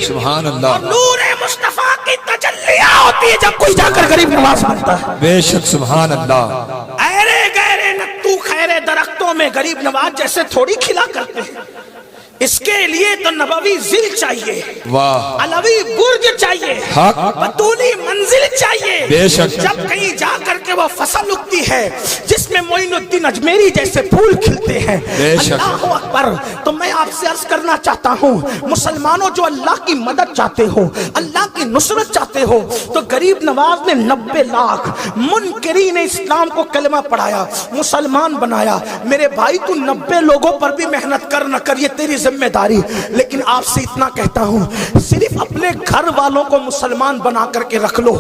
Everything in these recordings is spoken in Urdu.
سبحان اللہ. اور نور مصطفیٰ کی تجلیہ ہوتی ہے جب کوئی جا کر غریب نواز بنتا ہے. بے شک سبحان اللہ. ایرے گہرے نتو خیرے درختوں میں غریب نواز جیسے تھوڑی کھلا کرتے ہیں. اس کے لیے تو نبوی ذل چاہیے, واہ علوی برج چاہیے, حق بطولی منزل چاہیے. بے شک. جب کہیں جا کر کے وہ فصل اگتی ہے جس میں معین الدین اجمیری جیسے پھول کھلتے ہیں. بے شک. اللہ اکبر. تو میں آپ سے عرض کرنا چاہتا ہوں مسلمانوں جو اللہ کی مدد چاہتے ہو, اللہ کی نصرت چاہتے ہو, تو غریب نواز نے 90 لاکھ منکرین اسلام کو کلمہ پڑھایا, مسلمان بنایا. میرے بھائی تو 90 لوگوں پر بھی محنت کر نہ کر, یہ تیری ذمہ داری. لیکن آپ سے اتنا کہتا ہوں صرف اپنے گھر والوں کو مسلمان بنا کر کے رکھ لو,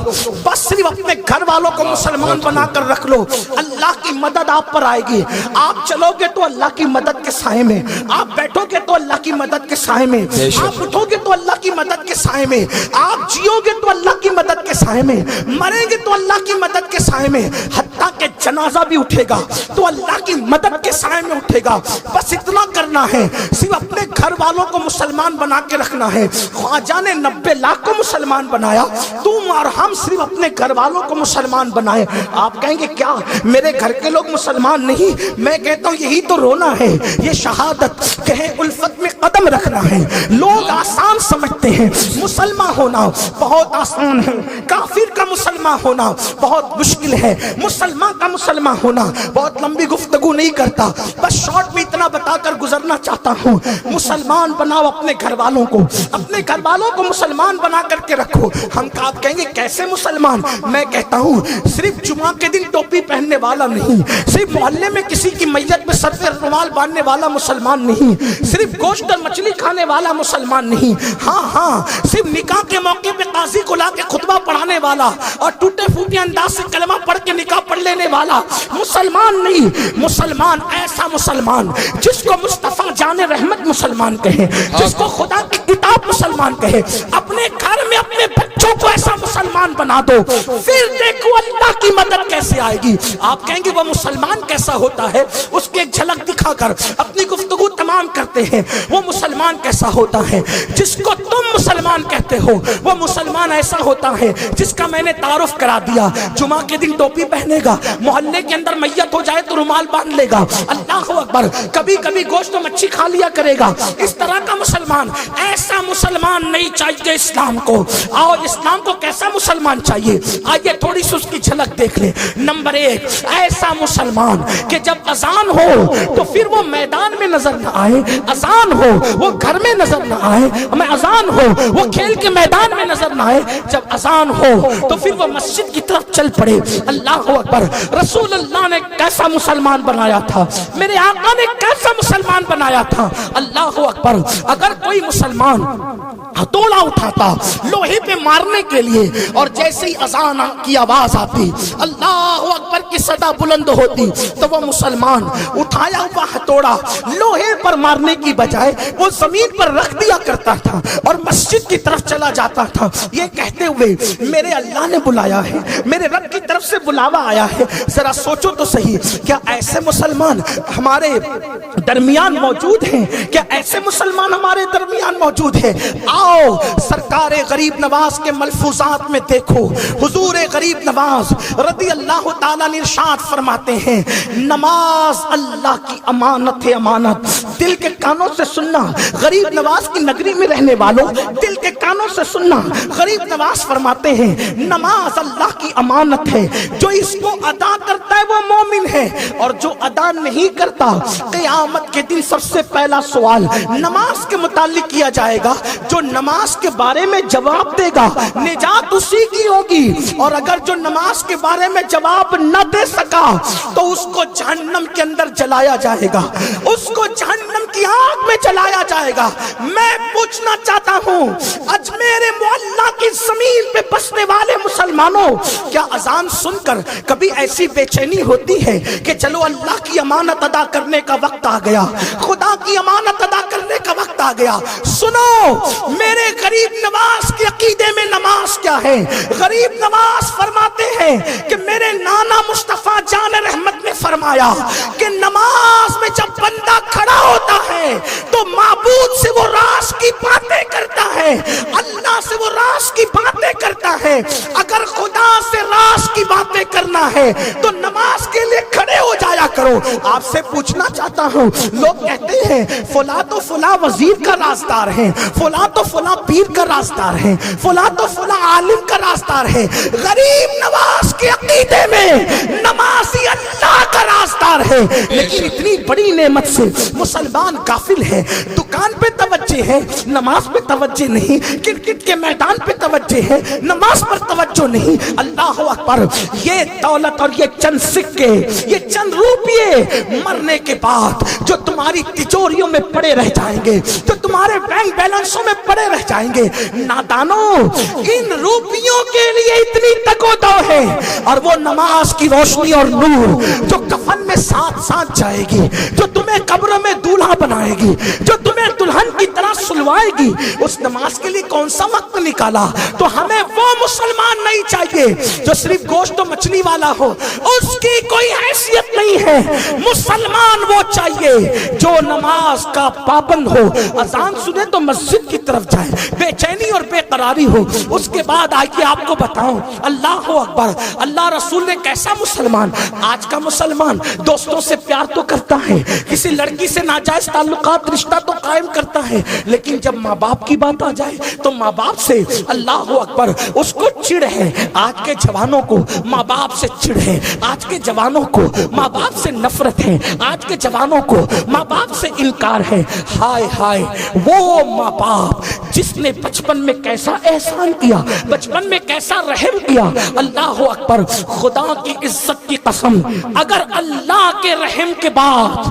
بس صرف اپنے گھر والوں کو مسلمان بنا کر رکھ لو. اللہ کی مدد آپ پر آئے گی. آپ چلو گے تو اللہ کی مدد کے سائے میں, آپ بیٹھو گے تو اللہ کی مدد کے سائے میں, آپ اٹھو گے تو اللہ کی مدد کے سائے میں, آپ جیو گے تو اللہ کی مدد کے سائے میں, مریں گے تو اللہ کی مدد کے سائے میں, حتیٰ کہ جنازہ بھی اٹھے گا تو اللہ کی مدد کے سائے میں اٹھے گا. بس اتنا کرنا ہے, صرف اپنے گھر والوں کو مسلمان بنا کے رکھنا ہے. خواجہ نے 90 لاکھ کو مسلمان بنایا, تم اور ہم صرف اپنے گھر والوں کو مسلمان بنائے. آپ کہیں گے کیا میرے گھر کے لوگ مسلمان نہیں؟ میں کہتا ہوں یہی تو رونا ہے, یہ شہادت کہیں الفت میں قدم رکھنا ہے. لوگ آسان سمجھتے ہیں مسلمان ہونا بہت آسان ہے, کافر کا مسلمان ہونا بہت مشکل ہے, مسلمان کا مسلمان ہونا. بہت لمبی گفتگو نہیں کرتا, بس شارٹ میں اتنا بتا کر گزرنا چاہتا ہوں. مسلمان بناؤ اپنے گھر والوں کو, اپنے گھر والوں کو مسلمان بنا کر کے رکھو. ہم آپ کہیں گے کیسے مسلمان؟ میں کہتا ہوں صرف جمعہ کے دن ٹوپی پہننے والا نہیں, صرف محلے میں کسی کی میت میں سر پہ رومال باندھنے والا مسلمان نہیں, صرف گوشت اور مچھلی کھانے والا مسلمان نہیں. ہاں صرف نکاح کے موقع پہ قاضی کو لا کے خطبہ پڑھانے والا اور ٹوٹے پھوٹے انداز سے کلمہ پڑھ کے نکاح پڑھ لینے والا مسلمان نہیں. مسلمان ایسا مسلمان جس کو مصطفیٰ جان رحمت مسلمان کہے, جس کو خدا کی کتاب مسلمان کہے. اپنے گھر میں اپنے بچوں کو ایسا مسلمان بنا دو, پھر دیکھو اللہ کی مدد کیسے آئے گی. آپ کہیں گے وہ مسلمان کیسا ہوتا ہے, اس کی ایک جھلک دکھا کر اپنی گفتگو تمام کرتے ہیں. وہ مسلمان کیسا ہوتا ہے جس کو تم مسلمان کہتے ہو, وہ مسلمان ایسا ہوتا ہے جس کا میں نے تعارف کرا دیا. جمعہ کے دن ٹوپی پہنے گا, محلے کے اندر میت ہو جائے تو رومال باندھ لے گا, اللہ اکبر, کبھی کبھی گوشت و مچھی کھا لیا کرے گا. اس طرح کا مسلمان, ایسا مسلمان نہیں چاہیے اسلام کو. آؤ اسلام کو کیسا مسلمان چاہیے, آئیے تھوڑی سی اس کی جھلک دیکھ لیں. نمبر 1, ایسا مسلمان کہ جب اذان ہو تو پھر وہ میدان میں نظر نہ آئے, اذان ہو وہ گھر میں نظر نہ آئے, ہمیں اذان ہو وہ کھیل کے میدان میں نظر نہ آئے, جب اذان ہو تو پھر وہ مسجد کی طرف چل پڑے. اللہ اکبر. رسول اللہ نے کیسا مسلمان بنایا تھا, میرے آقا نے کیسا مسلمان بنایا تھا. اللہ اکبر. اگر کوئی مسلمان ہتھوڑا اٹھاتا لوہے پہ مارنے کے لیے, اور جیسے ہی اذان کی آواز آتی, اللہ اکبر کی صدا بلند ہوتی, تو وہ مسلمان اٹھایا ہوا ہتھوڑا لوہے پر مارنے کی بجائے وہ زمین پر رکھ دیا کرتا تھا اور مسجد کی طرف چلا جاتا تھا, یہ کہتے ہوئے میرے اللہ نے بلایا ہے, میرے رب کی طرف سے بلاوا آیا ہے. ذرا سوچو تو صحیح, کیا ایسے مسلمان ہمارے درمیان موجود ہیں؟ کیا ایسے مسلمان ہمارے درمیان موجود ہیں؟ آؤ سرکار غریب نواز کے ملفوظات میں دیکھو. حضور غریب نواز رضی اللہ تعالیٰ نے ارشاد فرماتے ہیں, نماز اللہ کی امانت ہے, امانت. دل کے کانوں سے سننا, غریب نواز کی نگری میں رہنے والوں دل کے کانوں سے سننا. غریب نواز فرماتے ہیں نماز اللہ کی امانت ہے, جو اس کو ادا کرتا ہے وہ مومن ہے, اور جو ادا نہیں کرتا قیامت کے دن سب سے پہلا سوال نماز کے متعلق کیا جائے گا. جو نماز کے بارے میں جواب دے گا نجات اسی کی ہوگی, اور اگر جو نماز کے بارے میں جواب نہ دے سکا تو اس کو جہنم کے اندر جلایا جائے گا, اس کو جہنم کی آگ میں جلایا جائے گا. میں پوچھنا چاہتا ہوں اجمیر معلیٰ کی زمین پہ بسنے والے مسلمانوں, کیا اذان سن کر کبھی ایسی بے چینی ہوتی ہے کہ چلو اللہ کی امانت ادا کرنے کا وقت آ گیا, خدا کی امانت ادا کرنے کا وقت آ گیا؟ سنو میرے غریب نواز کے عقیدے میں نماز کیا ہے. غریب نواز فرماتے ہیں کہ میرے نانا مصطفیٰ جان رحمت نے فرمایا کہ نماز میں جب بندہ کھڑا ہوتا ہے تو معبود سے وہ راز کی باتیں کرتا ہے. کہتا ہے اگر خدا سے راز کی باتیں کرنا ہے تو نماز کے لیے کھڑے ہو جایا کرو. آپ سے پوچھنا چاہتا ہوں, لوگ کہتے ہیں فلاں تو فلاں وزیر کا رازدار ہے, فلاں تو فلاں پیر کا رازدار ہے, فلاں تو فلاں عالم کا رازدار ہے. غریب نواز کے عقیدے میں نمازی اللہ کا رازدار ہے, لیکن اتنی بڑی نعمت سے مسلمان غافل ہے. دکان پہ توجہ ہے, نماز پہ توجہ نہیں. کرکٹ کے میدان پہ توجہ ہے, نماز پر توجہ نہیں. اللہ اکبر. یہ دولت اور یہ چند سکے, یہ چند روپیے مرنے کے بعد جو تمہاری تجوریوں میں پڑے رہ جائیں گے, جو تمہارے بینک بیلنسوں میں پڑے رہ جائیں گے. نادانوں, ان روپیوں کے لیے اتنی تگودو ہے, اور وہ نماز کی روشنی اور نور جو کفن میں ساتھ ساتھ جائے گی, جو تمہیں قبروں میں دولہا بنائے گی, جو تمہیں دلہن کی طرح سلوائے گی, اس نماز کے لیے کون سا وقت نکالا؟ تو ہمیں وہ مسلمان نہیں چاہیے جو صرف گوشت و مچھلی والا ہو, اس کی کوئی حیثیت نہیں ہے. مسلمان وہ چاہیے جو نماز کا پابند ہو, اذان سنے تو مسجد کی طرف جائے, بے چینی اور بے قراری ہو. اس کے بعد آئیے آپ کو بتاؤں, اللہ اکبر, اللہ رسول نے کیسا مسلمان. آج کا مسلمان دوستوں سے پیار تو کرتا ہے, کسی لڑکی سے ناجائز تعلقات رشتہ تو قائم کرتا ہے, لیکن جب ماں باپ کی بات آ جائے تو ماں باپ سے اللہ اکبر اس کو چڑ ہے. آج کے جوانوں کو ماں باپ سے چڑ ہے, آج کے جوانوں کو ماں باپ سے نفرت ہے, آج کے جوانوں کو ماں باپ سے انکار ہے. ہائے ہائے, وہ ماں باپ جس نے بچپن میں کیسا احسان کیا, بچپن میں کیسا رحم کیا. اللہ اکبر. خدا کی عزت کی قسم, اگر اللہ کے رحم کے بعد,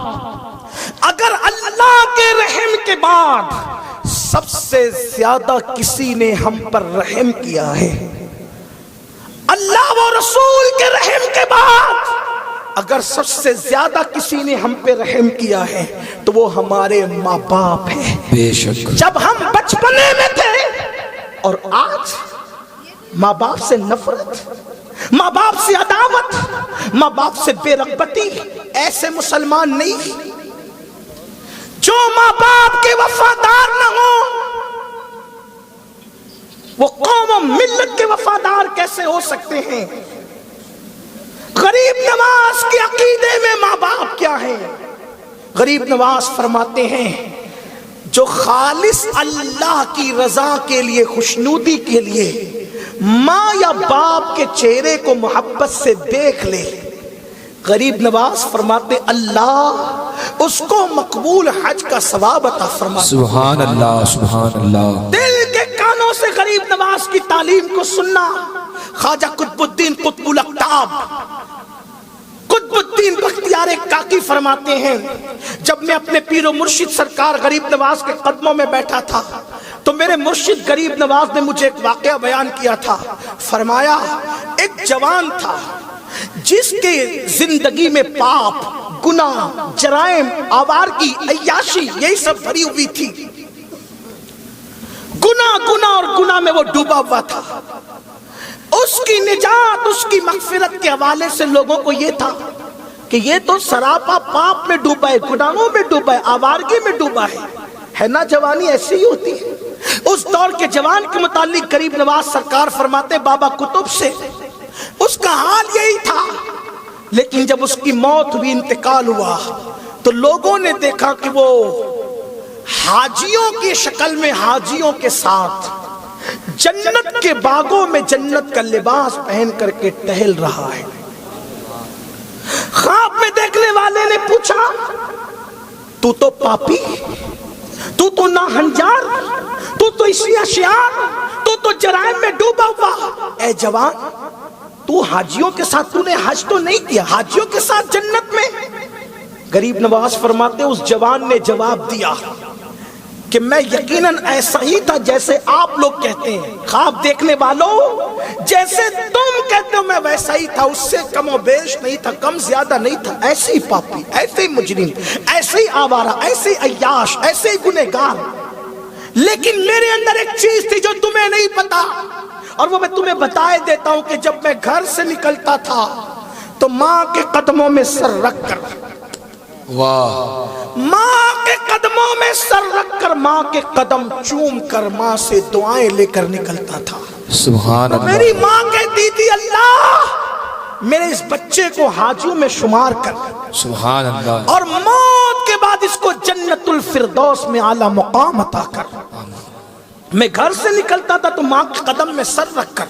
اگر اللہ کے رحم کے بعد سب سے زیادہ کسی نے ہم پر رحم کیا ہے, اللہ و رسول کے رحم کے بعد اگر سب سے زیادہ کسی نے ہم پہ رحم کیا ہے تو وہ ہمارے ماں باپ ہیں. بے شک. جب ہم بچپنے میں تھے اور آج ماں باپ سے نفرت, ماں باپ سے عداوت, ماں باپ سے بے رغبتی, ایسے مسلمان نہیں. جو ماں باپ کے وفادار نہ ہوں وہ قوم و ملت کے وفادار کیسے ہو سکتے ہیں؟ غریب نواز کے عقیدے میں ماں باپ کیا ہے؟ غریب نواز فرماتے ہیں جو خالص اللہ کی رضا کے لیے, خوشنودی کے لیے ماں یا باپ کے چہرے کو محبت سے دیکھ لے, غریب نواز فرماتے اللہ اس کو مقبول حج کا ثواب عطا فرماتا. سبحان اللہ, سبحان اللہ. دل کے کانوں سے غریب نواز کی تعلیم کو سننا. خواجہ قطب الدین قطب الاقطاب, قطب الدین بختیار کاکی فرماتے ہیں جب میں اپنے پیر و مرشد سرکار غریب نواز کے قدموں میں بیٹھا تھا تو میرے مرشد غریب نواز نے مجھے ایک واقعہ بیان کیا تھا. فرمایا ایک جوان تھا جس کے زندگی میں پاپ, گناہ, جرائم, آوارگی, عیاشی یہی سب بھری ہوئی تھی. گناہ اور گناہ میں وہ ڈوبا ہوا تھا. اس کی نجات, اس کی مغفرت کے حوالے سے لوگوں کو یہ تھا کہ یہ تو سراپا پاپ میں ڈوبا ہے, گناہوں میں ڈوبا ہے, آوارگی میں ڈوبا ہے نا. جوانی ایسی ہی ہوتی ہے. اس دور کے جوان کے متعلق غریب نواز سرکار فرماتے بابا قطب سے اس کا حال یہی تھا, لیکن جب اس کی موت ہوئی, انتقال ہوا, تو لوگوں نے دیکھا کہ وہ حاجیوں کی شکل میں, حاجیوں کے ساتھ جنت کے باغوں میں جنت کا لباس پہن کر کے ٹہل رہا ہے. خواب میں دیکھنے والے نے پوچھا تو تو پاپی, تو تو ناہنجار, تو تو اشیار, تو تو جرائم میں ڈوبا ہوا, اے جوان تو حاجیوں کے ساتھ تو نے حج تو نہیں کیا, حاجیوں کے ساتھ جنت میں. غریب نواز فرماتے اس جوان نے جواب دیا کہ میں یقیناً ایسا ہی تھا جیسے آپ لوگ کہتے ہیں. خواب دیکھنے والوں, جیسے تم کہتے ہو میں ویسا ہی تھا, اس سے کم و بیش نہیں تھا, کم زیادہ نہیں تھا. ایسے ہی پاپی, ایسے ہی مجرم, ایسے ہی آوارہ, ایسے ہی عیاش, ایسے ہی گنہگار. لیکن میرے اندر ایک چیز تھی جو تمہیں نہیں پتا, اور وہ میں تمہیں بتائے دیتا ہوں کہ جب میں گھر سے نکلتا تھا تو ماں کے قدموں میں سر رکھ کر, واہ, ماں کے قدموں میں سر رکھ کر, ماں کے قدم چوم کر, ماں سے دعائیں لے کر نکلتا تھا. سبحان تو اللہ میری ماں کہتی تھی اللہ میرے اس بچے کو حاجیوں میں شمار کر سبحان اللہ اور موت کے بعد اس کو جنت الفردوس میں اعلیٰ مقام عطا کر. میں گھر سے نکلتا تھا تو ماں کے قدم میں سر رکھ کر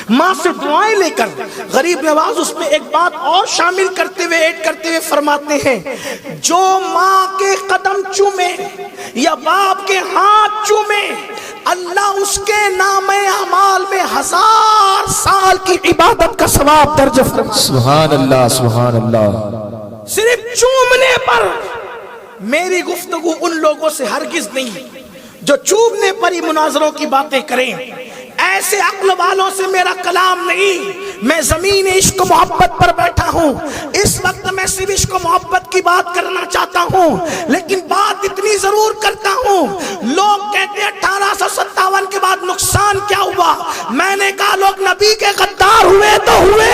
ماں سے دعائیں لے کر غریب نواز اس میں ایک بات اور شامل کرتے ہوئے ایڈ کرتے ہوئے فرماتے ہیں جو ماں کے قدم چومے یا باپ کے ہاتھ چومے اللہ اس کے نام اعمال میں 1000 سال کی عبادت کا ثواب درج فرمائے. سبحان اللہ سبحان اللہ. صرف چومنے پر. میری گفتگو ان لوگوں سے ہرگز نہیں جو چومنے پر ہی مناظروں کی باتیں کریں. ایسے عقل والوں سے میرا کلام نہیں. میں زمین عشق و محبت پر بیٹھا ہوں. اس وقت میں صرف عشق و محبت کی بات کرنا چاہتا ہوں لیکن بات اتنی ضرور کرتا ہوں. لوگ کہتے ہیں 1857 کے بعد نقصان کیا ہوا. میں نے کہا لوگ نبی کے غدار ہوئے تو ہوئے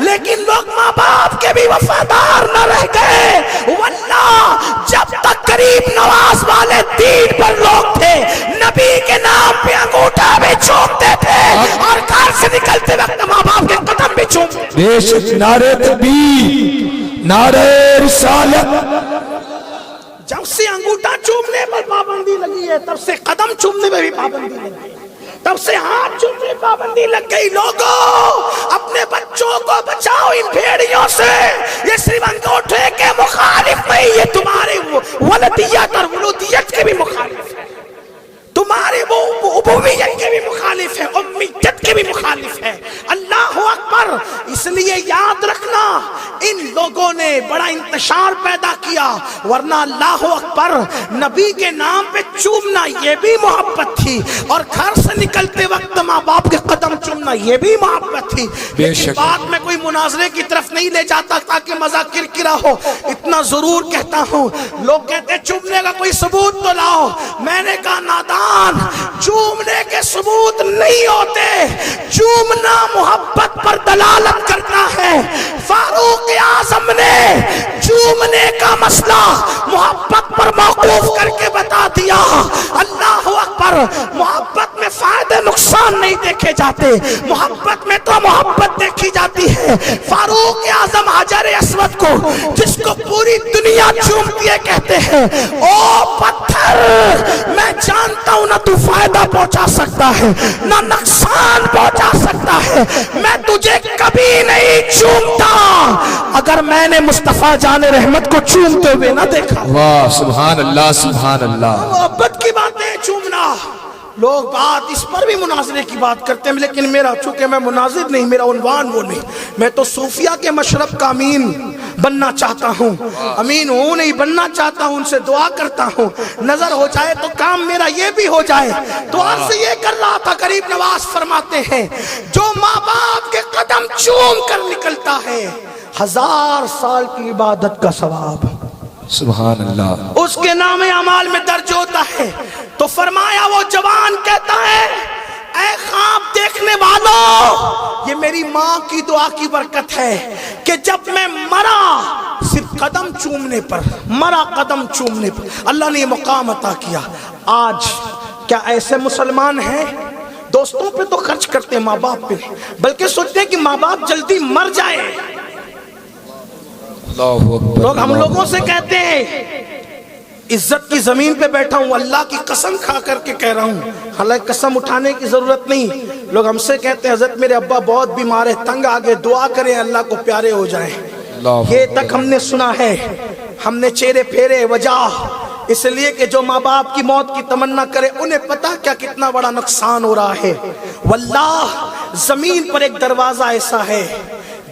لیکن لوگ ماں باپ کے بھی وفادار نہ رہ گئے. واللہ جب تک غریب نواز والے دین پر لوگ تھے نبی کے نام پہ انگوٹھا بھی چومتے تھے اور گھر سے نکلتے وقت ماں باپ کے قدم بھی چومتے. بے شک نعرہ تکبیر نعرہ رسالت. جب سے انگوٹھا چومنے پر پابندی لگی ہے تب سے قدم چومنے میں بھی پابندی لگی ہے. تب سے ہاتھ چومنے میں پابندی لگ گئی. لوگوں اپنے بچوں کو بچاؤ ان بھیڑیوں سے. یہ صرف انگوٹھے کے مخالف نہیں یہ تمہاری ولدیت اور ولودیت کے بھی مخالف ہے. تمہاری وہ ابویت کے بھی مخالف ہے امیت کے بھی مخالف ہے. اللہ اکبر. اس لیے یاد رکھنا ان لوگوں نے بڑا انتشار پیدا کیا ورنہ اللہ اکبر نبی کے نام پہ چومنا یہ بھی محبت تھی اور گھر سے نکلتے وقت ماں باپ کے قدم چومنا یہ بھی محبت تھی. لیکن بات میں کوئی مناظرے کی طرف نہیں لے جاتا تاکہ مزہ کرکرا ہو. اتنا ضرور کہتا ہوں لوگ کہتے ہیں چومنے کا کوئی ثبوت تو لاؤ. میں نے کہا نادان چومنے کے ثبوت نہیں ہوتے. چومنا محبت پر دلالت کرتا ہے. فاروق اعظم نے چومنے کا مسئلہ محبت پر موقوف کر کے بتا دیا. اللہ اکبر. محبت میں فائدے نقصان نہیں دیکھے جاتے. محبت میں تو محبت دیکھی جاتی ہے. فاروق اعظم حجر اسود کو جس کو پوری دنیا چومتی ہے کہتے ہیں او پتھر میں جانتا ہوں نہ تو فائدہ پہنچا سکتا ہے نہ نقصان پہنچا سکتا ہے. میں تجھے کبھی نہیں چومتا اگر میں نے مصطفیٰ جان رحمت کو چومتے ہوئے نہ دیکھا. واہ سبحان اللہ سبحان اللہ. محبت کی باتیں چومنا. لوگ بات اس پر بھی مناظرے کی بات کرتے ہیں لیکن میرا چونکہ میں مناظر نہیں میرا عنوان وہ نہیں. میں تو صوفیہ کے مشرب کا امین بننا چاہتا ہوں. امین ہوں نہیں بننا چاہتا ہوں. ان سے دعا کرتا ہوں نظر ہو جائے تو کام میرا یہ بھی ہو جائے. تو عرض یہ کر رہا تھا غریب نواز فرماتے ہیں جو ماں باپ کے قدم چوم کر نکلتا ہے 1000 سال کی عبادت کا ثواب سبحان اللہ اس کے نام اعمال میں درج ہوتا ہے. تو فرمایا وہ جوان کہتا ہے اے خواب دیکھنے والوں یہ میری ماں کی دعا کی برکت ہے کہ جب میں مرا صرف قدم چومنے پر مرا قدم چومنے پر اللہ نے یہ مقام عطا کیا. آج کیا ایسے مسلمان ہیں دوستوں پہ تو خرچ کرتے ہیں ماں باپ پہ بلکہ سوچتے ہیں کہ ماں باپ جلدی مر جائے. لوگ ہم لوگوں سے کہتے ہیں عزت کی زمین پہ بیٹھا ہوں اللہ کی قسم کھا کر کے کہہ رہا ہوں حالانکہ قسم اٹھانے کی ضرورت نہیں. لوگ ہم سے کہتے ہیں حضرت میرے ابا بہت بیمار ہے تنگ آگے دعا کریں اللہ کو پیارے ہو جائیں. یہ تک ہم نے سنا ہے. ہم نے چہرے پھیرے وجہ اس لیے کہ جو ماں باپ کی موت کی تمنا کرے انہیں پتا کیا کتنا بڑا نقصان ہو رہا ہے. واللہ زمین پر ایک دروازہ ایسا ہے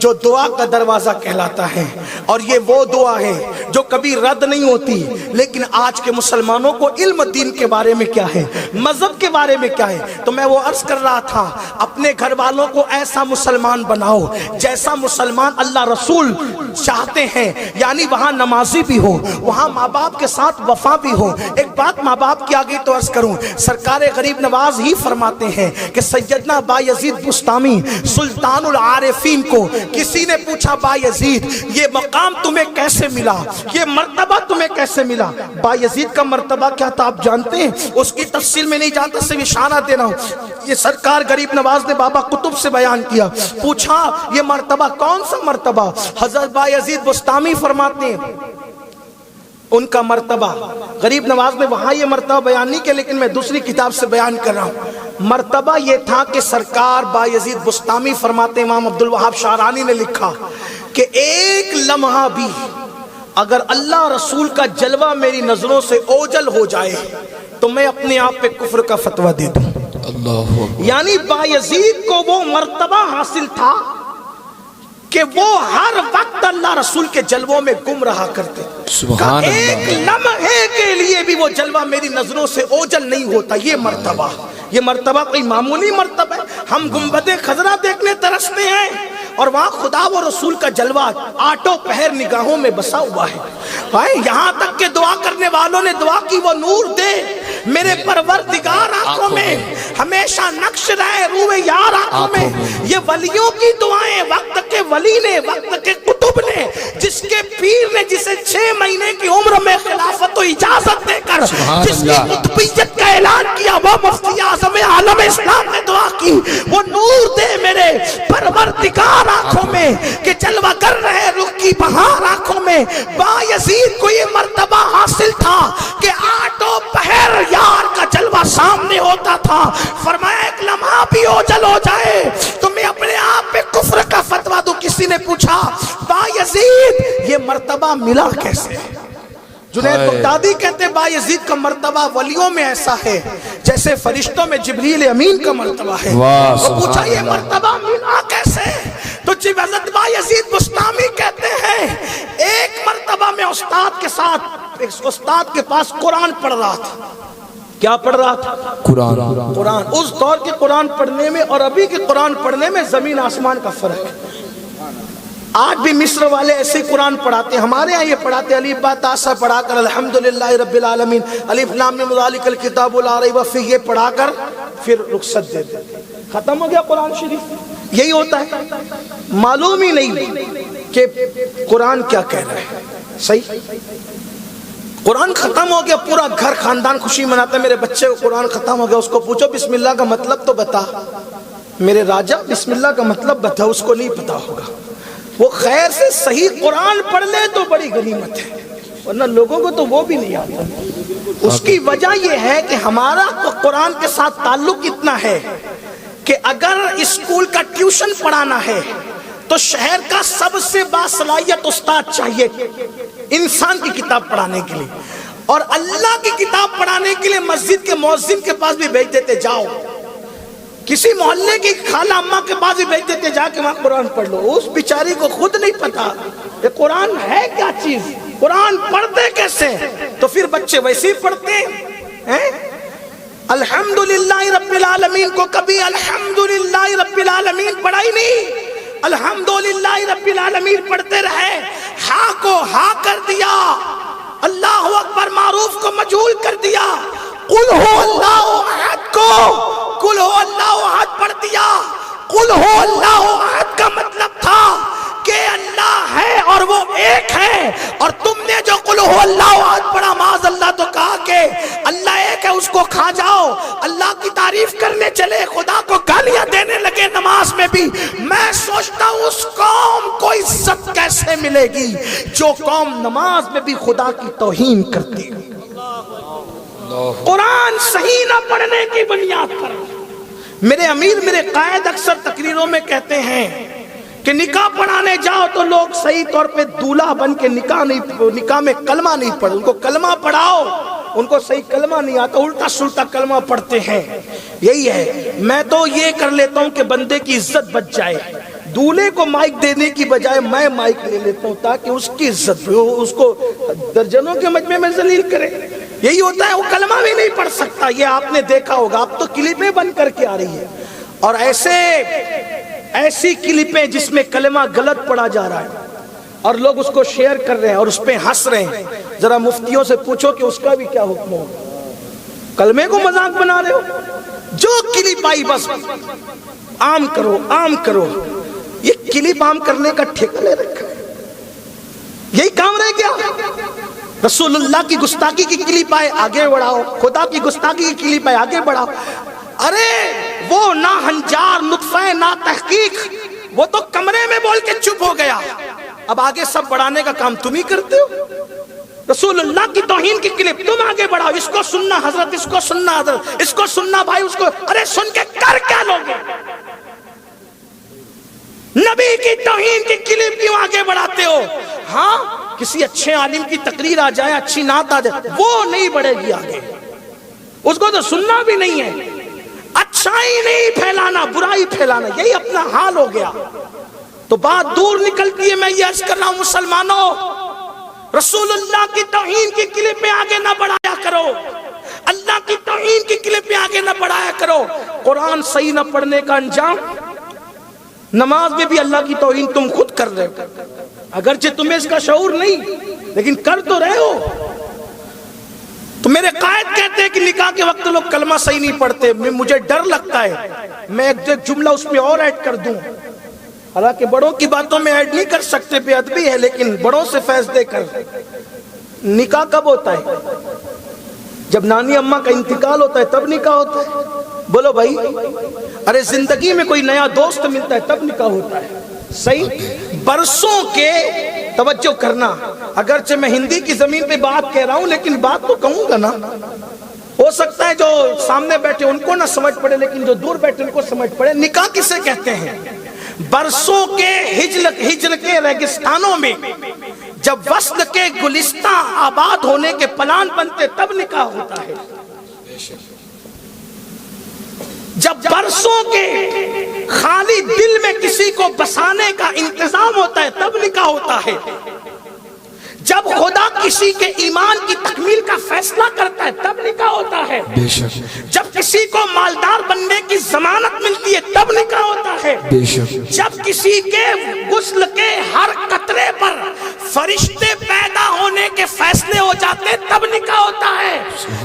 جو دعا کا دروازہ کہلاتا ہے اور یہ وہ دعا ہے جو کبھی رد نہیں ہوتی. لیکن آج کے مسلمانوں کو علم دین کے بارے میں کیا ہے مذہب کے بارے میں کیا ہے. تو میں وہ عرض کر رہا تھا اپنے گھر والوں کو ایسا مسلمان بناؤ جیسا مسلمان اللہ رسول چاہتے ہیں. یعنی وہاں نمازی بھی ہو وہاں ماں باپ کے ساتھ وفا بھی ہو. ایک بات ماں باپ کی آگے تو عرض کروں سرکار غریب نواز ہی فرماتے ہیں کہ سیدنا بایزید بستامی سلطان العارفین کو کسی نے پوچھا بایزید یہ مقام تمہیں کیسے ملا, یہ مرتبہ تمہیں کیسے ملا؟ بایزید کا مرتبہ کیا تھا آپ جانتے ہیں؟ اس کی تفصیل میں نہیں جانتا, صرف اشارہ دے رہا ہوں. یہ سرکار غریب نواز نے بابا قطب سے بیان کیا. پوچھا یہ مرتبہ کون سا مرتبہ؟ حضرت بایزید بستامی فرماتے ہیں ان کا مرتبہ, غریب نواز نے وہاں یہ مرتبہ بیان نہیں کیا, لیکن میں دوسری کتاب سے بیان کر رہا ہوں. مرتبہ یہ تھا کہ سرکار بایزید بستامی فرماتے ہیں, امام عبدالوہاب شعرانی نے لکھا کہ ایک لمحہ بھی اگر اللہ رسول کا جلوہ میری نظروں سے اوجل ہو جائے تو میں اپنے آپ پہ کفر کا فتویٰ دے دوں. یعنی بایزید کو وہ مرتبہ حاصل تھا کہ وہ ہر وقت اللہ رسول کے جلووں میں گم رہا کرتے. سبحان اللہ. ایک لمحے کے لیے بھی وہ جلوہ میری نظروں سے اوجل نہیں ہوتا. یہ مرتبہ کوئی معمولی مرتبہ ہے. ہم گنبد خضرا دیکھنے ترستے ہیں اور وہاں خدا و رسول کا جلوہ آٹو پہر نگاہوں میں بسا ہوا ہے. یہاں تک کہ دعا کرنے والوں نے دعا کی وہ نور دے میرے پروردگار آنکھوں میں, ہمیشہ نقش رہے روح یار آنکھوں میں. یہ ولیوں کی دعائیں, وقت کے ولی نے, وقت کے قطب نے, جس کے پیر نے جسے 6 مہینے کی عمر میں خلافت و اجازت دے کر جس کی قطبیت کا اعلان کیا, وہ مفتی اعظم عالم اسلام نے دعا کی وہ نور دے میرے پروردگار آنکھوں میں کہ جلوہ کر رہے رخ کی بہار آنکھوں میں. بایزید کو یہ مرتبہ حاصل تھا کہ آٹو پہر یار کا جلوہ سامنے ہوتا تھا. فرمایا ایک لمحہ بھی اوجل ہو جائے تو میں اپنے آپ پہ کفر کا فتویٰ دوں. کسی نے پوچھا بایزید یہ مرتبہ ملا کیسے؟ جنید بغدادی کہتے ہیں بایزید کا مرتبہ ولیوں میں ایسا ہے جیسے فرشتوں میں جبریل امین کا مرتبہ ہے. وہ پوچھا یہ مرتبہ ملا کیسے؟ تو جب حضرت بایزید بستامی کہتے ہیں ایک مرتبہ میں استاد کے ساتھ, استاد کے پاس قرآن پڑھ رہا تھا. کیا پڑھ رہا تھا؟ قرآن. اس دور کے قرآن پڑھنے میں اور ابھی کے قرآن پڑھنے میں زمین آسمان کا فرق ہے. آج بھی مصر والے ایسے قرآن پڑھاتے ہیں. ہمارے ہاں یہ پڑھاتے ہیں الف با تا سا پڑھا کر الحمدللہ رب العالمین, الف لام میم ذالک الکتاب لا ریب فیہ یہ پڑھا کر پھر رخصت دے دیں. ختم ہو گیا قرآن شریف. یہی ہوتا ہے, معلوم ہی نہیں کہ قرآن کیا کہہ رہا ہے. صحیح, قرآن ختم ہو گیا, پورا گھر خاندان خوشی مناتا ہے. میرے بچے کو قرآن ختم ہو گیا, اس کو پوچھو بسم اللہ کا مطلب تو بتا. میرے راجہ بسم اللہ کا مطلب بتا, اس کو نہیں پتا ہوگا. وہ خیر سے صحیح قرآن پڑھ لے تو بڑی غنیمت ہے, ورنہ لوگوں کو تو وہ بھی نہیں آتا. اس کی وجہ یہ ہے کہ ہمارا قرآن کے ساتھ تعلق اتنا ہے کہ اگر اسکول کا ٹیوشن پڑھانا ہے تو شہر کا سب سے باصلاحیت استاد چاہیے انسان کی کتاب پڑھانے کے لیے, اور اللہ کی کتاب پڑھانے کے لیے مسجد کے مؤذن کے پاس بھی بھیج دیتے, جاؤ. کسی محلے کی خالہ اماں کے پاس بھی بھیج دیتے, جا کے وہاں قرآن پڑھ لو. اس بیچاری کو خود نہیں پتا کہ قرآن ہے کیا چیز, قرآن پڑھتے کیسے. تو پھر بچے ویسے ہی پڑھتے ہیں. الحمدللہ رب العالمین کو کبھی الحمدللہ رب العالمین پڑھا ہی نہیں. الحمدللہ رب العالمین پڑھتے رہے, ہاں کو ہاں کر دیا, اللہ اکبر معروف کو مجہول کر دیا, قل ہو اللہ احد کو قل ہو اللہ احد پڑھ دیا. قل ہو اللہ احد کا مطلب تھا کہ اللہ ہے اور وہ ایک ہے, اور تم نے جو قل ہو اللہ احد پڑھا معاذ اللہ تو کہا کہ اللہ ایک ہے اس کو کھا جاؤ. اللہ کی تعریف کرنے چلے, خدا کو گالیاں دینے لگے نماز میں بھی. میں سوچتا ہوں اس قوم کو عزت کیسے ملے گی جو قوم نماز میں بھی خدا کی توہین کرتی ہے. قرآن صحیح نہ پڑھنے کی بنیاد پر. میرے امیر, میرے قائد اکثر تقریروں میں کہتے ہیں کہ نکاح پڑھانے جاؤ تو لوگ صحیح طور پہ دولہا بن کے نکاح میں کلمہ نہیں پڑھتے. ان کو کلمہ پڑھاؤ, ان کو صحیح کلمہ نہیں آتا, الٹا سلٹا کلمہ پڑھتے ہیں. یہی ہے, میں تو یہ کر لیتا ہوں کہ بندے کی عزت بچ جائے. دولہے کو مائک دینے کی بجائے میں مائک لے لیتا ہوں تاکہ اس کی عزت ہو, اس کو درجنوں کے مجمع میں ذلیل کرے. یہی ہوتا ہے. وہ کلمہ بھی نہیں پڑھ سکتا, یہ آپ نے دیکھا ہوگا. اب تو کلپیں بن کر کے آ رہی ہے, اور ایسی کلپیں جس میں کلمہ غلط پڑھا جا رہا ہے اور لوگ اس کو شیئر کر رہے ہیں اور اس پہ ہنس رہے ہیں. ذرا مفتیوں سے پوچھو کہ اس کا بھی کیا حکم ہو. کلمے کو مذاق بنا رہے ہو. جو کلپ آئی بس عام کرو, عام کرو. یہ کلپ عام کرنے کا ٹھیکہ لے رکھا ہے، یہی کام رہ گیا۔ رسول اللہ کی گستاخی کی کلپ آئے آگے بڑھاؤ، خدا کی گستاخی کی کلپ آئے آگے بڑھاؤ۔ ارے وہ نہ ہنجار نطفہ نہ تحقیق، وہ تو کمرے میں بول کے چپ ہو گیا، اب آگے سب بڑھانے کا کام تم ہی کرتے ہو۔ رسول اللہ کی توہین کی کلپ تم آگے بڑھاؤ، اس کو سننا حضرت، اس کو سننا حضرت، اس کو سننا بھائی، اس کو، ارے سن کے کر کیا لوگے؟ نبی کی توہین کی کلپ کیوں آگے بڑھاتے ہو؟ ہاں کسی اچھے عالم کی تقریر آ جائے، اچھی نعت آ جائے، وہ نہیں بڑھے گی آگے، اس کو تو سننا بھی نہیں ہے۔ اچھائی نہیں پھیلانا، برائی پھیلانا، یہی اپنا حال ہو گیا۔ تو بات دور نکلتی ہے، میں یہ عرض کر رہا ہوں مسلمانوں، رسول اللہ کی توہین کی کلپ میں آگے نہ بڑھایا کرو، اللہ کی توہین کی کلپ میں آگے نہ بڑھایا کرو۔ قرآن صحیح نہ پڑھنے کا انجام، نماز میں بھی اللہ کی توہین تم خود کر رہے ہو، اگرچہ تمہیں اس کا شعور نہیں لیکن کر تو رہے ہو۔ تو میرے قائد کہتے ہیں کہ نکاح کے وقت لوگ کلمہ صحیح نہیں پڑھتے، مجھے ڈر لگتا ہے میں ایک جملہ اس میں اور ایڈ کر دوں، حالانکہ بڑوں کی باتوں میں ایڈ نہیں کر سکتے، بے ادبی ہے، لیکن بڑوں سے فیض دے کر۔ نکاح کب ہوتا ہے؟ جب نانی اماں کا انتقال ہوتا ہے تب نکاح ہوتا ہے، بولو بھائی۔ ارے زندگی میں کوئی نیا دوست ملتا ہے تب نکاح ہوتا ہے، صحیح؟ برسوں کے، توجہ کرنا، اگرچہ میں ہندی کی زمین پہ بات کہہ رہا ہوں لیکن بات تو کہوں گا نا، ہو سکتا ہے جو سامنے بیٹھے ان کو نہ سمجھ پڑے لیکن جو دور بیٹھے ان کو سمجھ پڑے۔ نکاح کسے کہتے ہیں؟ برسوں کے ہجر کے ریگستانوں میں جب وصل کے گلستان آباد ہونے کے پلان بنتے تب نکاح ہوتا ہے، جب برسوں کے خالی دل میں کسی کو بسانے کا انتظام ہوتا ہے تب نکاح ہوتا ہے، جب خدا کسی کے ایمان کی تکمیل کا فیصلہ کرتا ہے تب نکاح ہوتا ہے، جب کسی کو مالدار بننے کی ضمانت ملتی ہے تب نکاح ہوتا ہے، جب کسی کے غسل کے ہر قطرے پر فرشتے پیدا ہونے کے فیصلے ہو جاتے ہیں تب نکاح ہوتا ہے۔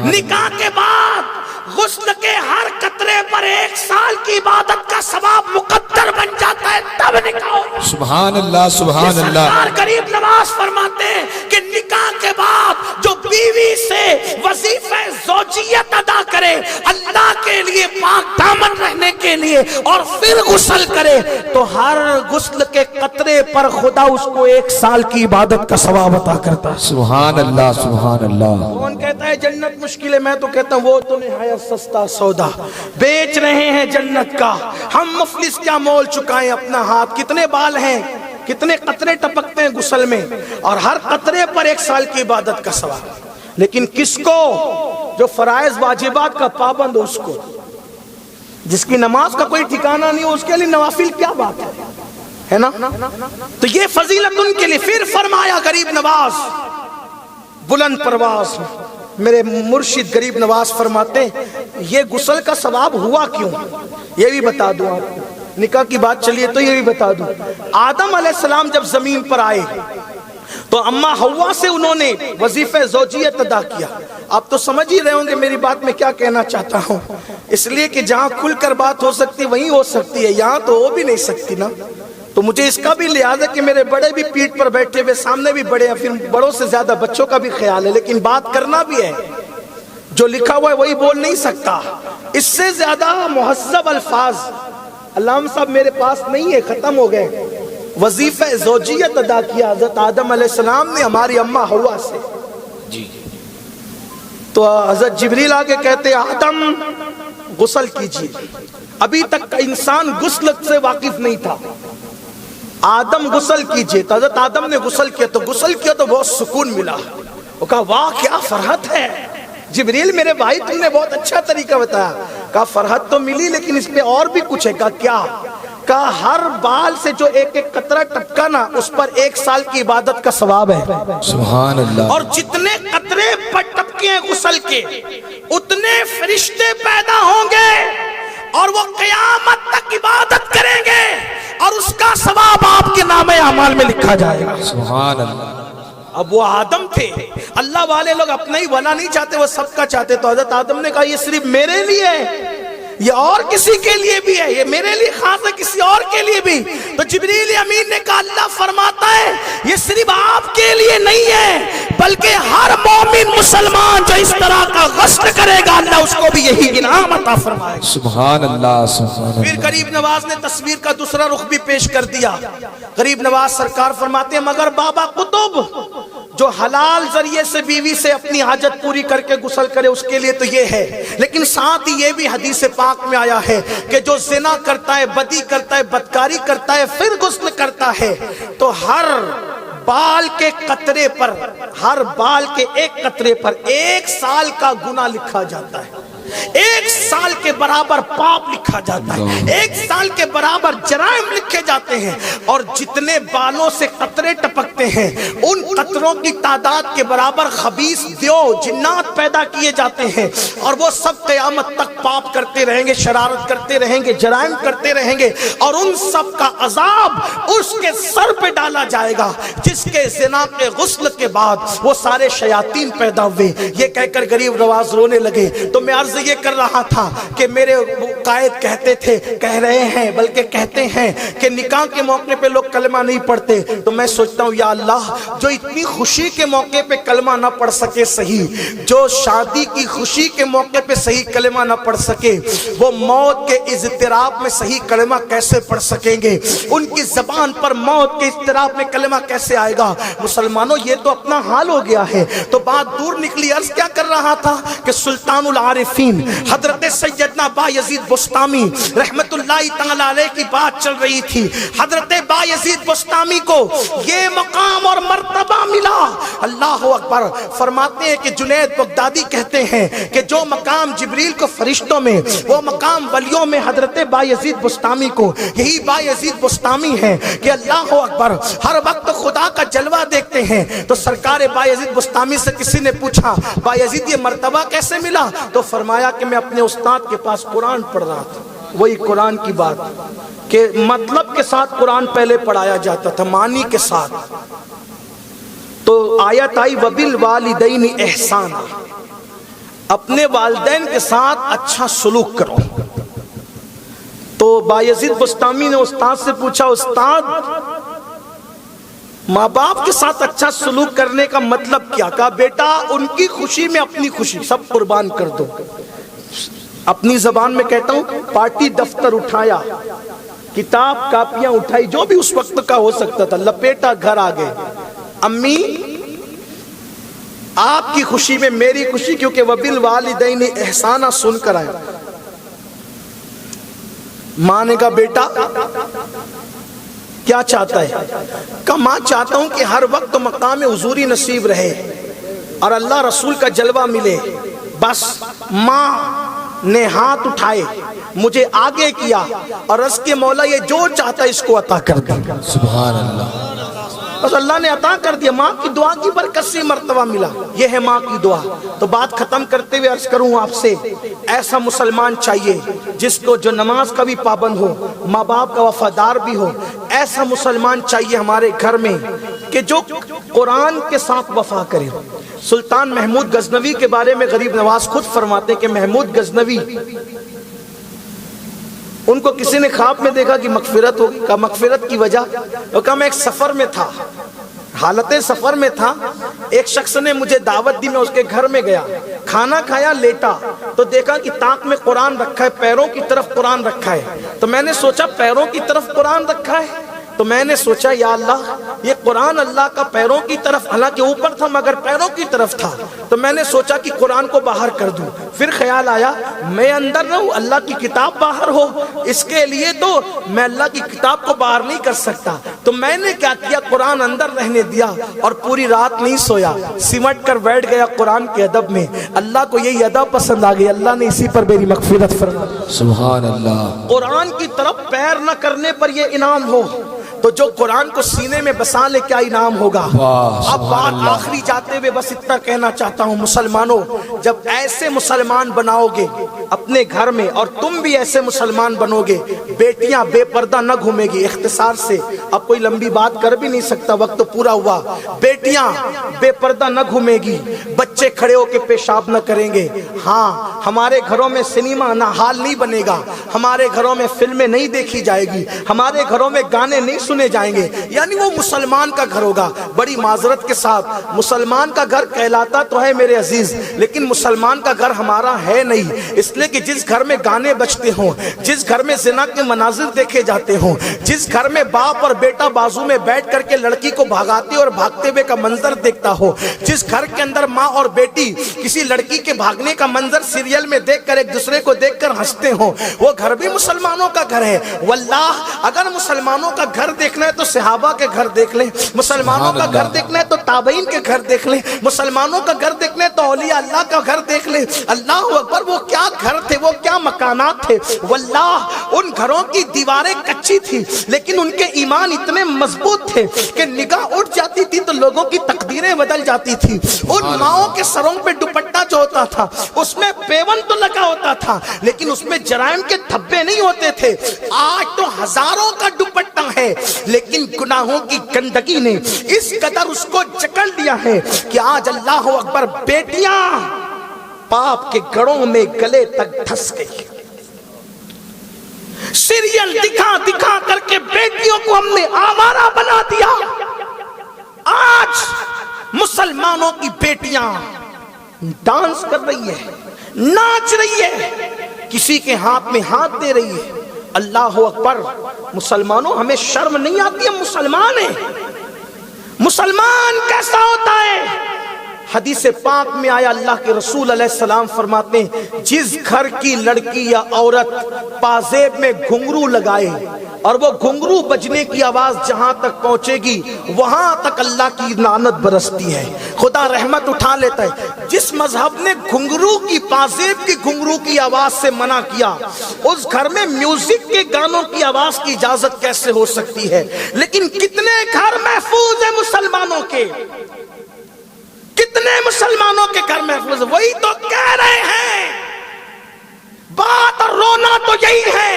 نکاح کے بعد غسل کے ہر قطرے پر 1 سال کی عبادت کا ثواب مقدر بن جاتا ہے تب نکاح ہوتا ہے۔ سبحان اللہ، سبحان اللہ۔ سرکار غریب نواز فرماتے ہیں کہ نکاح کے بعد جو بیوی سے وظیفہ زوجیت ادا کرے اللہ کے لیے پاک دامن رہنے کے لیے اور پھر غسل کرے تو ہر غسل کے قطرے پر خدا اس کو 1 سال کی عبادت کا ثواب عطا کرتا ہے۔ سبحان اللہ، سبحان اللہ۔ کون کہتا ہے جنت مشکل ہے؟ میں تو کہتا ہوں وہ تو نہایت سستا سودا، بیچ رہے ہیں جنت کا، ہم مفلس کیا مول چکائیں اپنا ہاتھ۔ کتنے بال ہیں، کتنے قطرے ٹپکتے ہیں غسل میں، اور ہر قطرے پر 1 سال کی عبادت کا ثواب۔ لیکن کس کو؟ جو فرائض واجبات کا پابند ہو، اس کو، جس کی نماز کا کوئی ٹھکانہ نہیں ہو، اس کے لیے نوافل کیا بات ہے نا؟ تو یہ فضیلت ان کے لیے۔ پھر فرمایا غریب نواز بلند پرواز، میرے مرشد غریب نواز فرماتے ہیں یہ غسل کا ثواب ہوا کیوں، یہ بھی بتا دوں آپ کو۔ نکاح کی بات چلیے تو یہ بھی بتا دوں۔ آدم علیہ السلام جب زمین پر آئے تو اماں حوا سے انہوں نے وظیفہ زوجیت ادا کیا۔ آپ تو سمجھ ہی رہے ہوں گے میری بات میں کیا کہنا چاہتا ہوں، اس لیے کہ جہاں کھل کر بات ہو سکتی وہیں ہو سکتی ہے، یہاں تو ہو بھی نہیں سکتی نا۔ تو مجھے اس کا بھی لحاظ ہے کہ میرے بڑے بھی پیٹھ پر بیٹھے ہوئے، سامنے بھی بڑے ہیں، پھر بڑوں سے زیادہ بچوں کا بھی خیال ہے، لیکن بات کرنا بھی ہے۔ جو لکھا ہوا ہے وہی بول نہیں سکتا، اس سے زیادہ مہذب الفاظ علامہ صاحب میرے پاس نہیں ہے، ختم ہو گئے۔ وظیفہ زوجیت ادا کیا حضرت آدم علیہ السلام نے ہماری اماں حوا سے۔ تو حضرت جبریل آگے کہتے ہیں آدم غسل کیجیے۔ ابھی تک کا انسان غسل سے واقف نہیں تھا، آدم غسل کیجیے۔ تو حضرت آدم نے غسل کیا تو بہت سکون ملا، وہ کہا واہ کیا فرحت ہے جبریل میرے بھائی، تم نے بہت اچھا طریقہ بتایا۔ کہا فرحت تو ملی لیکن اس پہ اور بھی کچھ ہے۔ کہا کیا؟ کہا ہر بال سے جو 1 قطرہ ٹپکا نا اس پر 1 سال کی عبادت کا ثواب ہے۔ سبحان اللہ۔ اور جتنے قطرے پر ٹپکے ہیں غسل کے اتنے فرشتے پیدا ہوں گے اور وہ قیامت تک عبادت کریں گے اور اس کا ثواب آپ کے نامے اعمال میں لکھا جائے گا۔ سبحان اللہ۔ اب وہ آدم تھے، اللہ والے لوگ اپنا ہی بھلا نہیں چاہتے، وہ سب کا چاہتے۔ تو حضرت آدم نے کہا یہ صرف میرے لیے ہے، یہ اور کسی کے لیے بھی ہے، یہ میرے لیے خاص ہے، کسی اور کے لیے بھی۔ تو جبریل امین نے کہا اللہ فرماتا ہے یہ صرف آپ کے لیے نہیں ہے بلکہ ہر مومن مسلمان جو اس طرح کا غسل کرے گا اللہ اس کو بھی یہی انعام عطا فرمائے گا۔ سبحان اللہ سبحان پھر اللہ۔ غریب نواز نے تصویر کا دوسرا رخ بھی پیش کر دیا۔ غریب نواز سرکار فرماتے ہیں مگر بابا قطب جو حلال ذریعے سے بیوی سے اپنی حاجت پوری کر کے غسل کرے اس کے لیے تو یہ ہے، لیکن ساتھ ہی یہ بھی حدیث پاک میں آیا ہے کہ جو زنا کرتا ہے، بدی کرتا ہے، بدکاری کرتا ہے، پھر غسل کرتا ہے تو ہر بال کے قطرے پر، ہر بال کے ایک قطرے پر 1 سال کا گناہ لکھا جاتا ہے، 1 سال کے برابر پاپ لکھا جاتا ہے، 1 سال کے برابر جرائم لکھے جاتے ہیں، اور جتنے بالوں سے قطرے ٹپکتے ہیں ان قطروں کی تعداد کے برابر خبیث دیو جنات پیدا کیے جاتے ہیں، اور وہ سب قیامت تک پاپ کرتے رہیں گے، شرارت کرتے رہیں گے، جرائم کرتے رہیں گے، اور ان سب کا عذاب اس کے سر پہ ڈالا جائے گا جس کے زنا کے غسل کے بعد وہ سارے شیاطین پیدا ہوئے۔ یہ کہہ کر غریب نواز رونے لگے۔ تو میں عرض یہ کر رہا تھا کہ میرے قائد کہتے تھے، کہہ رہے ہیں بلکہ کہتے ہیں کہ نکاح کے موقع پہ لوگ کلمہ نہیں پڑھتے، تو میں سوچتا ہوں یا اللہ جو اتنی خوشی کے موقع پہ کلمہ نہ پڑھ سکے صحیح، جو شادی کی خوشی کے موقع پہ صحیح کلمہ نہ پڑھ سکے، وہ موت کے اضطراب میں صحیح کلمہ کیسے پڑھ سکیں گے؟ ان کی زبان پر موت کے اضطراب میں کلمہ کیسے آئے گا؟ مسلمانوں یہ تو اپنا حال ہو گیا ہے۔ تو بات دور نکلی، عرض کیا کر رہا تھا کہ سلطان العارفین حضرت سیدنا بایزید بسطامی رحمت اللہ تعالی علیہ کی بات چل رہی تھی۔ حضرت بایزید بسطامی کو یہ مقام اور مرتبہ ملا، اللہ اکبر۔ فرماتے ہیں کہ جنید بغدادی کہتے ہیں کہ جو مقام جبریل کو فرشتوں میں، وہ مقام ولیوں میں حضرت بایزید بسطامی کو، یہی بایزید بسطامی ہے کہ اللہ اکبر ہر وقت خدا کا جلوہ دیکھتے ہیں۔ تو سرکار بایزید بسطامی سے کسی نے پوچھا بایزید یہ مرتبہ کیسے ملا؟ تو فرمایا کہ میں اپنے استاد کے پاس قرآن پڑھ رہا تھا، وہی قرآن کی بات کہ مطلب کے ساتھ قرآن پہلے پڑھایا جاتا تھا، معنی کے ساتھ۔ تو آیت آئی وَبِالْوَالِدَيْنِ احسانا، اپنے والدین کے ساتھ اچھا سلوک کرو۔ تو بایزید بسطامی نے استاد سے پوچھا استاد ماں باپ کے ساتھ اچھا سلوک کرنے کا مطلب کیا؟ کہا بیٹا ان کی خوشی میں اپنی خوشی سب قربان کر دو۔ اپنی زبان میں کہتا ہوں، پارٹی دفتر اٹھایا، کتاب کاپیاں اٹھائی، جو بھی اس وقت کا ہو سکتا تھا، لپیٹا گھر آ گئے۔ امی آپ کی خوشی میں میری خوشی، کیونکہ وَبِالْوَالِدَيْنِ احسانہ سن کر آیا۔ ماں نے کہا بیٹا کیا چاہتا ہے؟ کہا ماں چاہتا ہوں کہ ہر وقت مقام حضوری نصیب رہے اور اللہ رسول کا جلوہ ملے۔ بس ماں نے ہاتھ اٹھائے، مجھے آگے کیا اور عرض کے مولا یہ جو چاہتا ہے اس کو عطا کر دے۔ سبحان اللہ۔ بس اللہ نے عطا کر دیا، ماں کی دعا کی برکت سے مرتبہ ملا، یہ ہے ماں کی دعا۔ تو بات ختم کرتے ہوئے عرض کروں آپ سے، ایسا مسلمان چاہیے جس کو جو نماز کا بھی پابند ہو، ماں باپ کا وفادار بھی ہو۔ ایسا مسلمان چاہیے ہمارے گھر میں کہ جو قرآن کے ساتھ وفا کرے۔ سلطان محمود غزنوی کے بارے میں غریب نواز خود فرماتے کہ محمود غزنوی، ان کو کسی نے خواب میں دیکھا کہ مغفرت ہوگی۔ کہا مغفرت کی وجہ؟ وہ کہا میں ایک سفر میں تھا، حالت سفر میں تھا، ایک شخص نے مجھے دعوت دی، میں اس کے گھر میں گیا، کھانا کھایا، لیٹا تو دیکھا کہ تاق میں قرآن رکھا ہے، پیروں کی طرف قرآن رکھا ہے۔ تو میں نے سوچا پیروں کی طرف قرآن رکھا ہے، تو میں نے سوچا یا اللہ یہ قرآن اللہ کا پیروں کی طرف، حالانکہ اوپر تھا مگر پیروں کی طرف تھا، تو میں نے سوچا کہ قرآن کو باہر کر دوں۔ پھر خیال آیا میں اندر رہوں، اللہ کی کتاب باہر ہو، اس کے لیے تو میں اللہ کی کتاب کو باہر نہیں کر سکتا۔ تو میں نے کیا کیا، قرآن اندر رہنے دیا اور پوری رات نہیں سویا، سمٹ کر بیٹھ گیا قرآن کے ادب میں۔ اللہ کو یہی ادب پسند آ گئی، اللہ نے اسی پر میری مغفرت فرمائی۔ سبحان اللہ۔ قرآن کی طرف پیر نہ کرنے پر یہ انعام ہو، تو جو قرآن کو سینے میں بسا لے کیا انعام ہوگا۔ واہ، اب سبحان بات اللہ۔ آخری جاتے ہوئے بس اتنا کہنا چاہتا ہوں، مسلمانوں جب ایسے مسلمان بناؤ گے اپنے گھر میں، اور تم بھی ایسے مسلمان بنو گے، بیٹیاں بے پردہ نہ گھومے گی۔ اختصار سے اب کوئی لمبی بات کر بھی نہیں سکتا، وقت تو پورا ہوا۔ بیٹیاں بے پردہ نہ گھومے گی، بچے کھڑے ہو کے پیشاب نہ کریں گے۔ ہاں، ہمارے گھروں میں سنیما نہ حال نہیں بنے گا، ہمارے گھروں میں فلمیں نہیں دیکھی جائے گی، ہمارے گھروں میں گانے نہیں سنے جائیں گے، یعنی وہ مسلمان کا گھر ہوگا۔ بڑی معذرت کے ساتھ مسلمان کا گھر کہلاتا تو ہے میرے عزیز، لیکن مسلمان کا گھر ہمارا ہے نہیں، اس لیے کہ جس گھر میں گانے بجتے ہوں، جس گھر میں زنا کے مناظر دیکھے جاتے ہوں، جس گھر میں باپ اور بیٹا بازو میں بیٹھ کر کے لڑکی کو بھاگاتے اور بھاگتے ہوئے کا منظر دیکھتا ہو، جس گھر کے اندر ماں اور بیٹی کسی لڑکی کے بھاگنے کا منظر سیریل میں دیکھ کر ایک دوسرے کو دیکھ کر ہنستے ہوں، وہ گھر بھی مسلمانوں کا گھر ہے۔ واللہ اگر مسلمانوں کا گھر دیکھنا ہے تو صحابہ کے گھر دیکھ لیں، مسلمانوں کا گھر دیکھنا ہے تو تابعین کے گھر دیکھ لیں، مسلمانوں کا گھر دیکھنا ہے تو اولیاء اللہ کا گھر دیکھ لیں۔ اللہ اکبر، وہ کیا گھر تھے، وہ کیا مکانات تھے۔ واللہ ان گھروں کی دیواریں کچی تھی لیکن ان کے ایمان اتنے مضبوط تھے کہ نگاہ اٹھ جاتی تھی تو لوگوں کی تقدیریں بدل جاتی تھی۔ ان ماؤں کے سروں پہ دوپٹہ جو ہوتا تھا اس میں پیون تو لگا ہوتا تھا لیکن اس میں جرائم کے دھبے نہیں ہوتے تھے۔ آج تو ہزاروں کا دوپٹہ ہے لیکن گناہوں کی گندگی نے اس قدر اس کو جکڑ دیا ہے کہ آج اللہ اکبر بیٹیاں پاپ کے گڑوں میں گلے تک دھس گئی۔ سیریل دکھا دکھا کر کے بیٹیوں کو ہم نے آوارہ بنا دیا۔ آج مسلمانوں کی بیٹیاں ڈانس کر رہی ہے، ناچ رہی ہے، کسی کے ہاتھ میں ہاتھ دے رہی ہے۔ اللہ اکبر، مسلمانوں ہمیں شرم نہیں آتی، ہم مسلمان ہیں۔ مسلمان کیسا ہوتا ہے؟ حدیث پاک میں آیا، اللہ کے رسول علیہ السلام فرماتے ہیں جس گھر کی لڑکی یا عورت پازیب میں گھنگرو لگائے اور وہ گھنگرو بجنے کی آواز جہاں تک پہنچے گی وہاں تک اللہ کی لعنت برستی ہے، خدا رحمت اٹھا لیتا ہے۔ جس مذہب نے گھنگرو کی، پازیب کی گھنگرو کی آواز سے منع کیا، اس گھر میں میوزک کے گانوں کی آواز کی اجازت کیسے ہو سکتی ہے؟ لیکن کتنے گھر محفوظ ہیں مسلمانوں کے، کتنے مسلمانوں کے گھر محفوظ؟ وہی تو کہہ رہے ہیں، بات اور رونا تو یہی ہے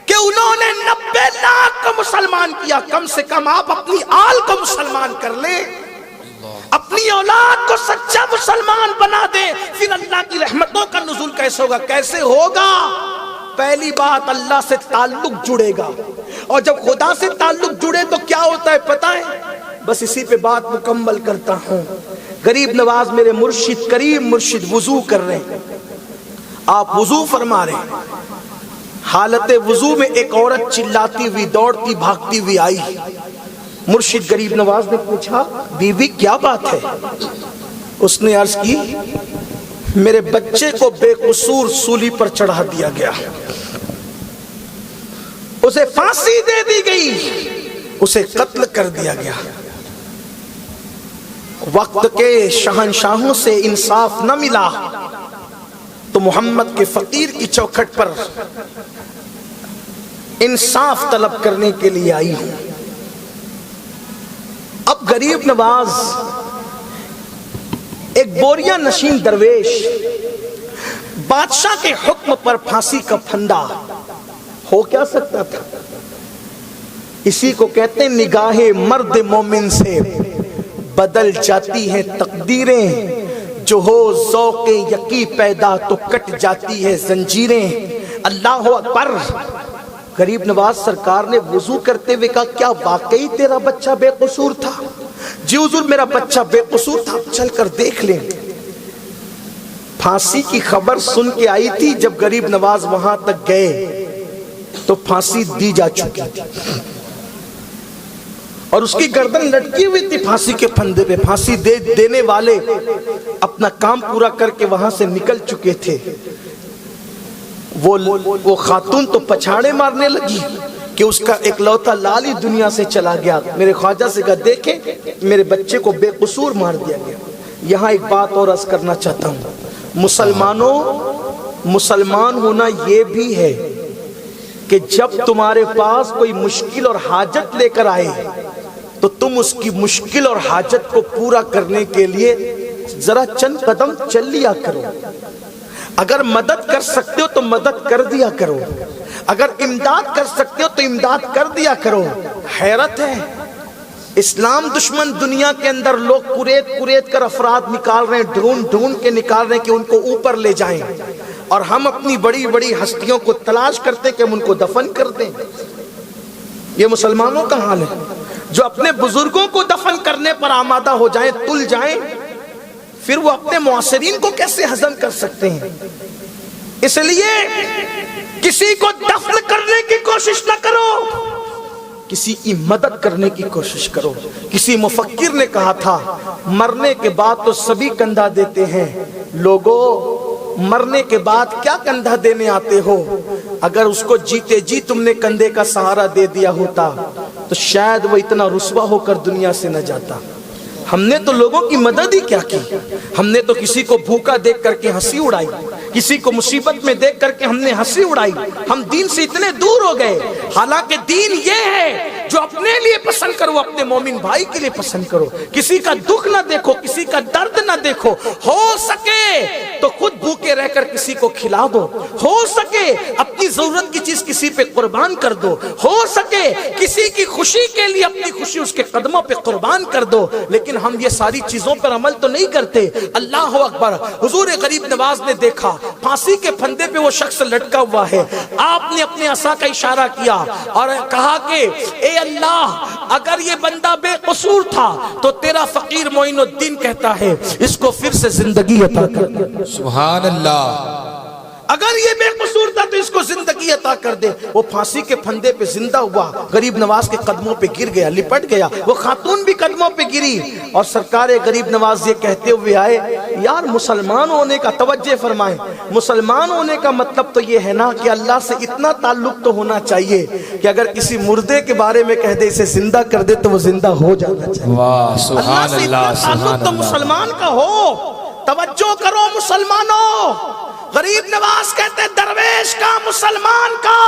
کہ انہوں نے 90 لاکھ کو مسلمان کیا۔ کم سے کم آپ اپنی آل کو مسلمان کر لیں، اپنی اولاد کو سچا مسلمان بنا دیں، پھر اللہ کی رحمتوں کا نزول کیسے ہوگا؟ کیسے ہوگا؟ پہلی بات، اللہ سے تعلق جڑے گا، اور جب خدا سے تعلق جڑے تو کیا ہوتا ہے پتہ ہے؟ بس اسی پہ بات مکمل کرتا ہوں۔ غریب نواز میرے مرشد، کریم مرشد وضو کر رہے ہیں، آپ وضو فرما رہے ہیں، حالت وضو میں ایک عورت چلاتی ہوئی، دوڑتی بھاگتی ہوئی آئی۔ مرشد غریب نواز نے پوچھا بیوی کیا بات ہے؟ اس نے عرض کی میرے بچے کو بے قصور سولی پر چڑھا دیا گیا، اسے پھانسی دے دی گئی، اسے قتل کر دیا گیا۔ وقت کے شہنشاہوں سے انصاف نہ ملا تو محمد کے فقیر کی چوکھٹ پر انصاف طلب کرنے کے لیے آئی ہوں۔ اب غریب نواز ایک بوریا نشین درویش، بادشاہ کے حکم پر پھانسی کا پھندا ہو کیا سکتا تھا؟ اسی کو کہتے ہیں نگاہ مرد مومن سے بدل جاتی ہیں تقدیریں، جو ہو ذوق یقی پیدا تو کٹ جاتی ہے زنجیریں۔ اللہ اکبر۔ غریب نواز سرکار نے وضو کرتے ہوئے کہا کیا واقعی تیرا بچہ بے قصور تھا؟ جی حضور میرا بچہ بے قصور تھا، چل کر دیکھ لیں۔ پھانسی کی خبر سن کے آئی تھی، جب غریب نواز وہاں تک گئے تو پھانسی دی جا چکی تھی اور اس کی گردن لٹکی ہوئی تھی پھانسی کے پھندے پہ۔ پھانسی دینے والے اپنا کام پورا کر کے وہاں سے نکل چکے تھے۔ وہ خاتون تو پچھاڑے مارنے لگی کہ اس کا ایک لوتا لال ہی دنیا سے چلا گیا۔ میرے خواجہ سے کہا دیکھیں میرے بچے کو بے قصور مار دیا گیا۔ یہاں ایک بات اور عرض کرنا چاہتا ہوں، مسلمانوں، مسلمان ہونا یہ بھی ہے کہ جب تمہارے پاس کوئی مشکل اور حاجت لے کر آئے تو تم اس کی مشکل اور حاجت کو پورا کرنے کے لیے ذرا چند قدم چل لیا کرو. اگر مدد کر سکتے ہو تو مدد کر دیا کرو, اگر امداد کر سکتے ہو تو امداد کر دیا کرو. حیرت ہے, اسلام دشمن دنیا کے اندر لوگ قریت کر افراد نکال رہے ہیں, ڈھونڈ کے نکال رہے ہیں کہ ان کو اوپر لے جائیں, اور ہم اپنی بڑی بڑی ہستیوں کو تلاش کرتے کہ ہم ان کو دفن کر دیں. یہ مسلمانوں کا حال ہے جو اپنے بزرگوں کو دفن کرنے پر آمادہ ہو جائیں, تل جائیں, پھر وہ اپنے معاصرین کو کیسے ہضم کر سکتے ہیں. اس لیے کسی کو دفن کرنے کی کوشش نہ کرو, کسی کی مدد کرنے کی کوشش کرو. کسی مفکر نے کہا تھا مرنے کے بعد تو سبھی کندھا دیتے ہیں, لوگوں مرنے کے بعد کیا کندھا دینے آتے ہو؟ اگر اس کو جیتے جی تم نے کندھے کا سہارا دے دیا ہوتا تو شاید وہ اتنا رسوا ہو کر دنیا سے نہ جاتا. ہم نے تو لوگوں کی مدد ہی کیا کی, ہم نے تو کسی کو بھوکا دیکھ کر کے ہنسی اڑائی, کسی کو مصیبت میں دیکھ کر کے ہم نے ہنسی اڑائی. ہم دین سے اتنے دور ہو گئے. حالانکہ دین یہ ہے جو اپنے لیے پسند کرو اپنے مومن بھائی کے لیے پسند کرو. کسی کا دکھ نہ دیکھو, کسی کا درد نہ دیکھو. ہو سکے تو خود بھوکے رہ کر کسی کو کھلا دو, ہو سکے اپنی ضرورت کی چیز کسی پہ قربان کر دو, ہو سکے کسی کی خوشی کے لیے اپنی خوشی اس کے قدموں پہ قربان کر دو. لیکن ہم یہ ساری چیزوں پر عمل تو نہیں کرتے. اللہ اکبر. حضور غریب نواز نے دیکھا پھانسی کے پھندے پہ وہ شخص لٹکا ہوا ہے. آپ نے اپنے عصا کا اشارہ کیا اور کہا کہ اے اللہ, اگر یہ بندہ بے قصور تھا تو تیرا فقیر معین الدین کہتا ہے اس کو پھر سے زندگی عطا کر. سبحان اللہ. اگر یہ بے قصور تھا تو اس کو زندگی عطا کر دے. وہ پھانسی کے پھندے پہ زندہ ہوا, غریب نواز کے قدموں پہ گر گیا, لپٹ گیا. وہ خاتون بھی قدموں پہ گری اور سرکار غریب نواز یہ کہتے ہوئے آئے, یار مسلمان ہونے کا, توجہ فرمائیں, مسلمان ہونے کا مطلب تو یہ ہے نا کہ اللہ سے اتنا تعلق تو ہونا چاہیے کہ اگر کسی مردے کے بارے میں کہہ دے اسے زندہ کر دے تو وہ زندہ ہو جانا چاہیے. واہ سبحان اللہ سے اللہ, اتنا تعلق تو مسلمان کا ہو. توجہ کرو مسلمانوں. غریب نواز کہتے درویش کا, مسلمان کا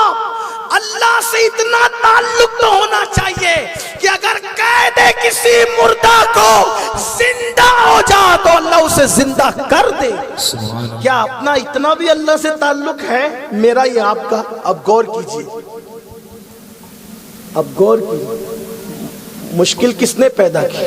اللہ سے اتنا تعلق تو ہونا چاہیے کہ اگر کہہ دے کسی مردہ کو زندہ ہو جا تو اللہ اسے زندہ کر دے. کیا اپنا اتنا بھی اللہ سے تعلق ہے, میرا یہ آپ کا؟ اب غور کیجئے, اب غور کیجئے. مشکل کس نے پیدا کی,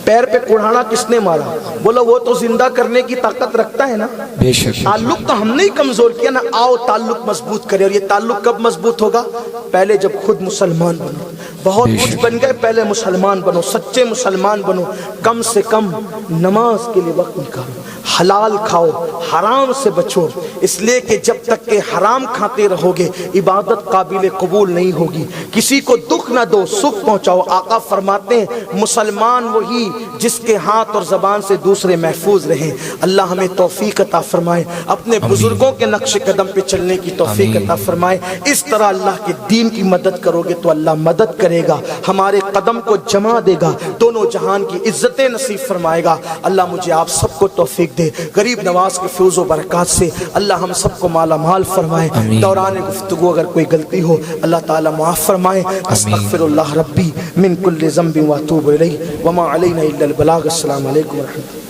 پیر پہ کڑھانا کس نے مارا؟ بولو وہ تو زندہ کرنے کی طاقت رکھتا ہے نا. بے شک. تعلق تو ہم نے ہی کمزور کیا نا. آؤ تعلق مضبوط کرے. اور یہ تعلق کب مضبوط ہوگا؟ پہلے جب خود مسلمان بنو. بہت کچھ بن گئے, پہلے مسلمان بنو, سچے مسلمان بنو. کم سے کم نماز کے لیے وقت نکالو, حلال کھاؤ, حرام سے بچو. اس لیے کہ جب تک کہ حرام کھاتے رہو گے عبادت قابل قبول نہیں ہوگی. کسی کو دکھ نہ دو, سکھ پہنچاؤ. آقا فرماتے ہیں مسلمان وہی جس کے ہاتھ اور زبان سے دوسرے محفوظ رہیں. اللہ ہمیں توفیق عطا فرمائے, اپنے بزرگوں کے نقش قدم پہ چلنے کی توفیق عطا فرمائے. اس طرح اللہ کے دین کی مدد کرو گے تو اللہ مدد کرے گا, ہمارے قدم کو جما دے گا, دونوں جہان کی عزتیں نصیب فرمائے گا. اللہ مجھے آپ سب کو توفیق دے. غریب نواز کے فیض و برکات سے اللہ ہم سب کو مالا مال فرمائے. دوران گفتگو اگر کوئی غلطی ہو اللہ تعالی معاف فرمائے. استغفر اللہ ربی من کل ذنب واتوب الیہ وما علینا الا البلاغ. السلام علیکم ورحمۃ اللہ.